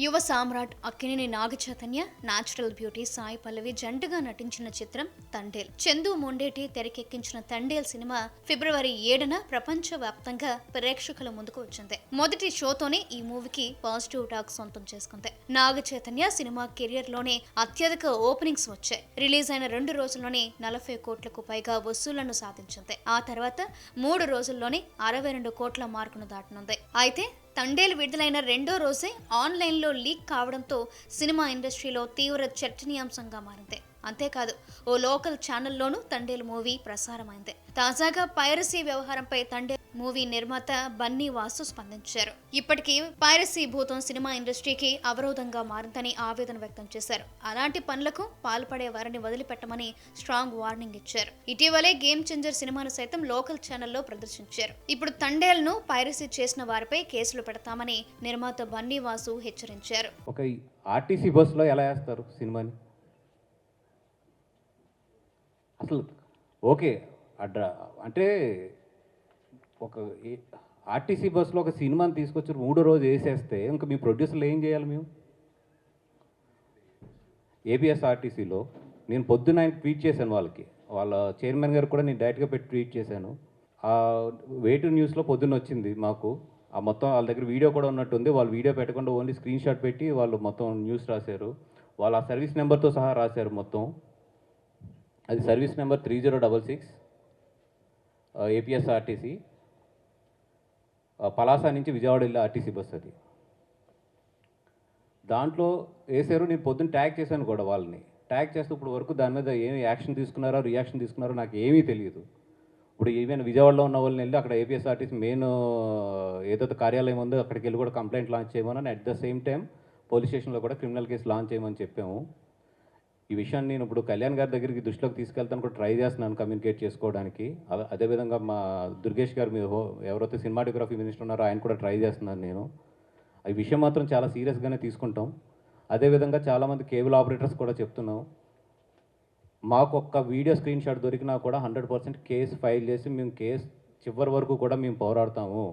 యువ సామ్రాట్ Akkineni Naga Chaitanya, natural beauty Sai Pallavi జంటగా నటించిన చిత్రం తండేల్. చందు మొండేటి తెరకెక్కించిన తండేల్ సినిమా ఫిబ్రవరి 7న ప్రపంచవ్యాప్తంగా ప్రేక్షకుల ముందుకు వచ్చింది. మొదటి షోతోనే ఈ మూవీకి పాజిటివ్ టాక్ సొంతం చేసుకుంది. నాగచైతన్య సినిమా కెరియర్ లోనే అత్యధిక ఓపెనింగ్స్ వచ్చాయి. రిలీజ్ అయిన 2 రోజుల్లోనే 40 కోట్లకు పైగా వసూళ్లను సాధించింది. ఆ తర్వాత 3 రోజుల్లోనే 62 కోట్ల మార్కును దాటనుంది. అయితే తండేల్ విడుదలైన 2వ రోజే ఆన్లైన్లో లీక్ కావడంతో సినిమా ఇండస్ట్రీలో తీవ్ర చర్చనీయాంశంగా మారింది. అంతేకాదు ఓ లోకల్ ఛానల్లోనూ తండేల్ మూవీ ప్రసారమైంది. తాజాగా పైరసీ వ్యవహారంపై తండేల్ మూవీ నిర్మాత బన్నీ వాసు స్పందించారు. ఇప్పటికీ పైరసీ భూతం సినిమా ఇండస్ట్రీకి అవరోధంగా మారిందని ఆవేదన వ్యక్తం చేశారు. అలాంటి పనులకు పాల్పడే వారిని వదిలిపెట్టమని స్ట్రాంగ్ వార్నింగ్ ఇచ్చారు. ఇటీవలే గేమ్ చేంజర్ సినిమాను సైతం లోకల్ ఛానల్లో ప్రదర్శించారు. ఇప్పుడు తండేల్ ను పైరసీ చేసిన వారిపై కేసులు పెడతామని నిర్మాత బన్నీ వాసు హెచ్చరించారు. ఒక ఆర్టీసీ బస్సులో ఎలా వేస్తారు సినిమాని? అసలు ఓకే అంటే ఒక ఆర్టీసీ బస్సులో ఒక సినిమాని తీసుకొచ్చి 3వ రోజు వేసేస్తే ఇంకా మీ ప్రొడ్యూసర్లు ఏం చేయాలి? మేము ఏపీఎస్ఆర్టీసీలో నేను పొద్దున్న ఆయన ట్వీట్ చేశాను, వాళ్ళ చైర్మన్ గారు కూడా నేను డైరెక్ట్గా పెట్టి ట్వీట్ చేశాను. వేటు న్యూస్లో పొద్దున్న వచ్చింది మాకు. ఆ మొత్తం వాళ్ళ దగ్గర వీడియో కూడా ఉన్నట్టుంది. వాళ్ళు వీడియో పెట్టకుండా ఓన్లీ స్క్రీన్ షాట్ పెట్టి వాళ్ళు మొత్తం న్యూస్ రాశారు. వాళ్ళు ఆ సర్వీస్ నెంబర్తో సహా రాశారు మొత్తం. అది సర్వీస్ నెంబర్ 3066 ఏపీఎస్ఆర్టీసీ పలాస నుంచి విజయవాడ వెళ్ళే ఆర్టీసీ బస్. అది దాంట్లో వేసారు. నేను పొద్దున్న ట్యాగ్ చేశాను కూడా వాళ్ళని. ట్యాగ్ చేస్తే ఇప్పుడు వరకు దాని మీద ఏమి యాక్షన్ తీసుకున్నారో రియాక్షన్ తీసుకున్నారో నాకు ఏమీ తెలియదు. ఇప్పుడు ఈవెన్ విజయవాడలో ఉన్న వాళ్ళని వెళ్ళి అక్కడ ఏపీఎస్ఆర్టీసీ మెయిన్ ఏదైతే కార్యాలయం ఉందో అక్కడికి వెళ్ళి కూడా కంప్లైంట్ లాంచ్ చేయమని, at the same time police స్టేషన్లో కూడా క్రిమినల్ కేసు లాంచ్ చేయమని చెప్పాము. ఈ విషయాన్ని నేను ఇప్పుడు కళ్యాణ్ గారి దగ్గరికి దృష్టిలోకి తీసుకెళ్తాను కూడా ట్రై చేస్తున్నాను కమ్యూనికేట్ చేసుకోవడానికి. అదేవిధంగా మా దుర్గేష్ గారు మీరు ఎవరైతే సినిమాటోగ్రఫీ మినిస్టర్ ఉన్నారో ఆయన కూడా ట్రై చేస్తున్నాను నేను. ఈ విషయం మాత్రం చాలా సీరియస్గానే తీసుకుంటాం. అదేవిధంగా చాలామంది కేబుల్ ఆపరేటర్స్ కూడా చెప్తున్నాం, మాకు ఒక్క వీడియో స్క్రీన్ షాట్ దొరికినా కూడా 100% కేసు ఫైల్ చేసి మేము కేసు చివరి వరకు కూడా మేము పోరాడతాము.